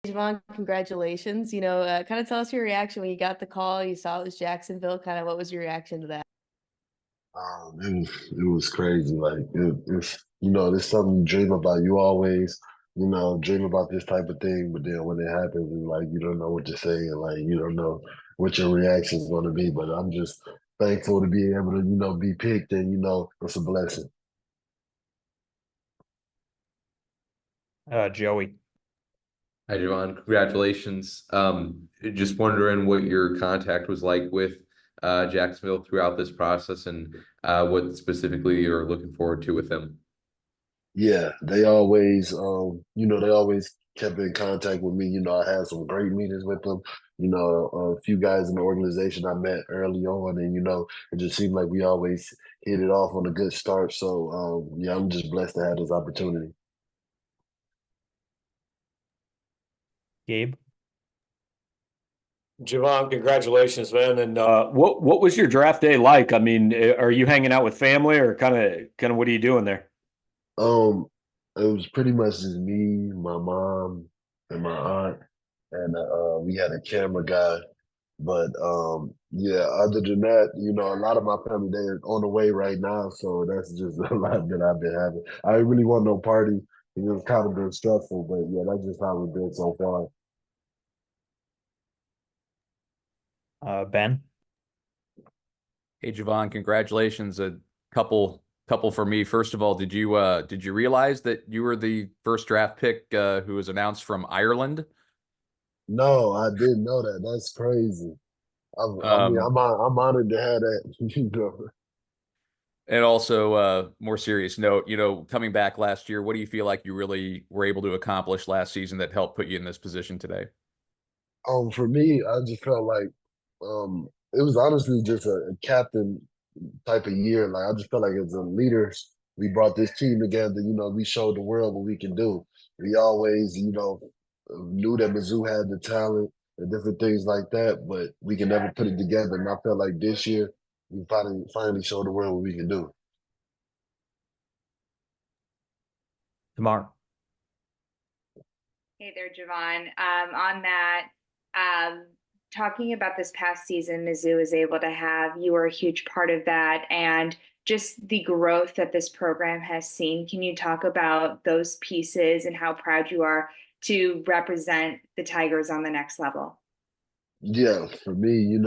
Javon, congratulations. Kind of tell us your reaction when you got the call. You saw it was Jacksonville. Kind of what was your reaction to that? It was crazy. Like it's there's something you dream about. You always dream about this type of thing, but then when it happens, it's like you don't know what to say, and like you don't know what your reaction is going to be. But I'm just thankful to be able to be picked, and it's a blessing. Joey. Hi, Javon. Congratulations. Just wondering what your contact was like with Jacksonville throughout this process and what specifically you're looking forward to with them. Yeah, they always kept in contact with me. I had some great meetings with them. A few guys in the organization I met early on, and it just seemed like we always hit it off on a good start. So, yeah, I'm just blessed to have this opportunity. Gabe. Javon, congratulations, man. And What was your draft day like? I mean, are you hanging out with family or kind of what are you doing there? Um, it was pretty much just me, my mom, and my aunt, and we had a camera guy. But yeah, other than that, a lot of my family they're on the way right now, so that's just a lot that I've been having. I didn't really want no party. It was kind of been stressful, but yeah, that's just how we've been so far. Ben. Hey Javon, congratulations. A couple for me. First of all, did you realize that you were the first draft pick who was announced from Ireland? No, I didn't know that. That's crazy. I mean, Um, I'm honored to have that. and also, more serious note, coming back last year, what do you feel like you really were able to accomplish last season that helped put you in this position today? For me, I just felt like it was honestly just a captain type of year. Like I just felt like as a leaders, we brought this team together. We showed the world what we can do. We always, knew that Mizzou had the talent and different things like that, but we can never put it together. And I felt like this year we finally showed the world what we can do. Tamar. Hey there, Javon. On that, um, talking about this past season, Mizzou is able to have, you were a huge part of that, and just the growth that this program has seen. Can you talk about those pieces and how proud you are to represent the Tigers on the next level? Yeah, for me,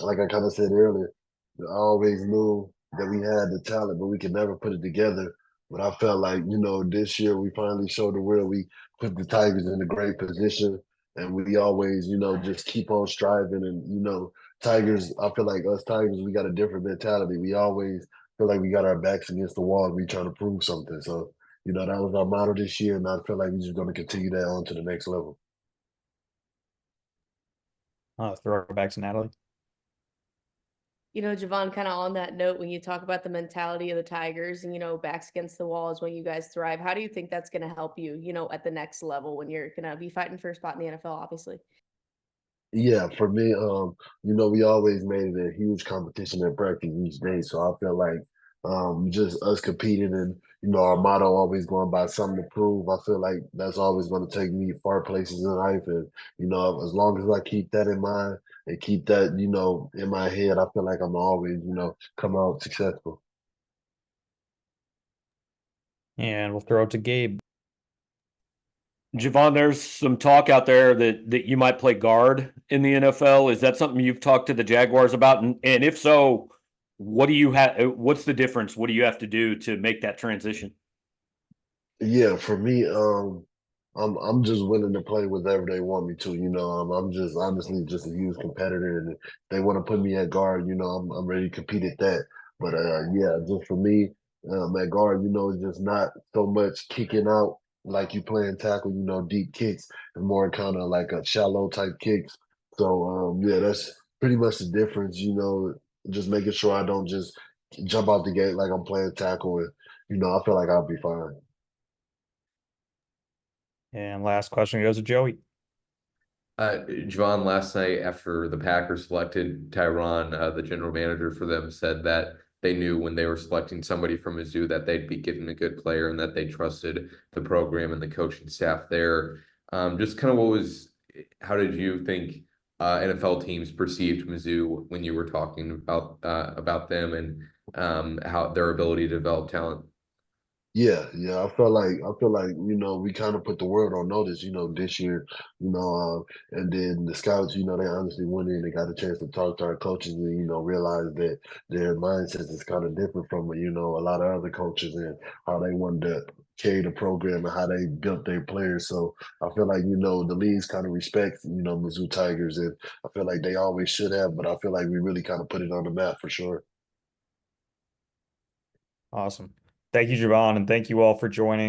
like I kind of said earlier, I always knew that we had the talent, but we could never put it together. But I felt like, this year we finally showed the world we put the Tigers in a great position. And we always, just keep on striving. And, Tigers, I feel like us Tigers, we got a different mentality. We always feel like we got our backs against the wall and we trying to prove something. So, that was our motto this year. And I feel like we're just going to continue that on to the next level. Throwbacks, Natalie. Javon, kind of on that note, when you talk about the mentality of the Tigers and, backs against the wall is when you guys thrive, how do you think that's going to help you, at the next level when you're going to be fighting for a spot in the NFL, obviously? Yeah, for me, we always made it a huge competition in practice each day. So I feel like just us competing and our motto always going by something to prove. I feel like that's always going to take me far places in life. And as long as I keep that in mind and keep that in my head, I feel like I'm always come out successful. And we'll throw it to Gabe. Javon, there's some talk out there that you might play guard in the NFL. Is that something you've talked to the Jaguars about? And if so, what do you have? What's the difference? What do you have to do to make that transition? Yeah, for me, I'm just willing to play whatever they want me to. I'm just honestly just a huge competitor, and if they want to put me at guard, I'm ready to compete at that. But yeah, just for me, at guard, it's just not so much kicking out like you playing tackle. Deep kicks and more kind of like a shallow type kicks. So yeah, that's pretty much the difference. Just making sure I don't just jump out the gate like I'm playing tackle, and I feel like I'll be fine. And last question goes to Joey. Javon, last night after the Packers selected Tyron, the general manager for them said that they knew when they were selecting somebody from Mizzou that they'd be getting a good player and that they trusted the program and the coaching staff there. Just kind of how did you think NFL teams perceived Mizzou when you were talking about them and how their ability to develop talent? Yeah, I feel like we kind of put the world on notice, this year, and then the scouts, they honestly went in, they got a chance to talk to our coaches and realize that their mindset is kind of different from a lot of other coaches and how they wanted to carry the program and how they built their players. So I feel like the leagues kind of respect Mizzou Tigers, and I feel like they always should have, but I feel like we really kind of put it on the map for sure. Awesome. Thank you, Javon, and thank you all for joining.